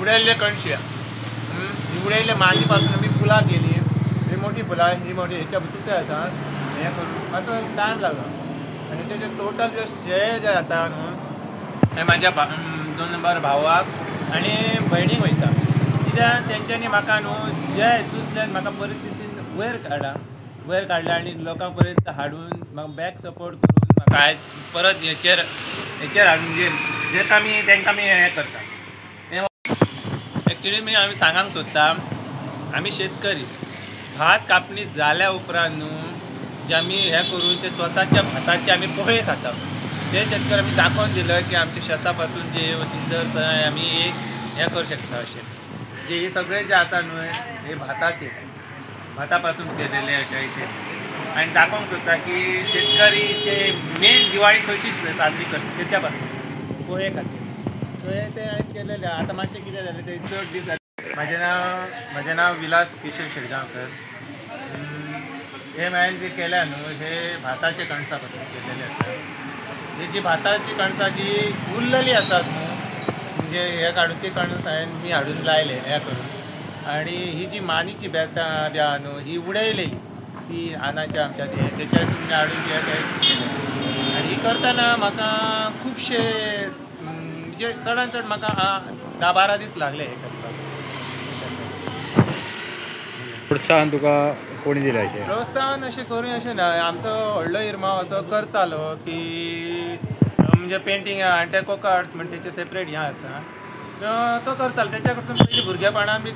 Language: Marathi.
उडयल्ले कणशे ही उडयल्ले मातीपासून आम्ही फुलां केली. ही मोठी फुलां ही मोठी ह्याच्या तिथे आसात. हे करून मात्र टायम लागला आणि त्याचे टोटल जे जाता न्हू हे माझ्या 2 नंबर भावाक आणि भयणीक वयता. कित्याक तेंच्यांनी म्हाका न्हू जे हितूंतल्यान म्हाका परिस्थितीन वयर काडला आणि लोकां पर्यंत हाडून म्हाका बॅक सपोर्ट करून म्हाका आयज परत हेचेर हाडून जे तांकां आमी हें करता. एक्चुली आमी सांगांक सोदता आमी शेतकरी भात कापणी जाल्या उपरांत न्हू जे आमी हें करून ते स्वताच्या भाताचे आमी पोळे खाता. ते शेतकरी आमी दाखोवन दिलं की आमच्या शेता पासून जे सुंदर आमी एक हें करूं शकता. अशें जे हे सगळे जे आसा न्हू हे भाता पासून केलेले अशे आणि दाखोवंक सोदता की शेतकरी ते मेन दिवाळी कशी साजरी करता तेच्या पासून पोळे खातीर. सो हे ते हांवें केलेले. आतां मातशें कितें जालें ते चड दीस जाले. म्हजें नांव विलास किशोर शिरगांवकर. हे हांवें जे केल्या न्हू हे भाताचे कणसां पासून केलेले आसा. ही जी भाताची कणसां जी उरलेली आसात न्हू म्हणजे हे काडून ती कणस हांवें मी हाडून लायले हे करून. आणि ही जी मानीची बेतां बी आहा न्हू ही उडयलेली ती आनाच्या आमच्या तेच्यासून हाडून हे केलें. आणि ही करतना म्हाका खुबशे म्हणजे चडांत चड म्हाका 10-12 दीस लागले हे करपाक. प्रोत्साहन तुका कोणी दिलें अशें? प्रोत्साहन अशें करून अशें ना. आमचो व्हडलो इरमाव असो करतालो की म्हणजे पेंटींग आणि टेको कार्ड्स म्हणजे तेचे सेपरेट हें आसा तो करतालो. तेच्या कडसून पयलीं भुरगेपणान बी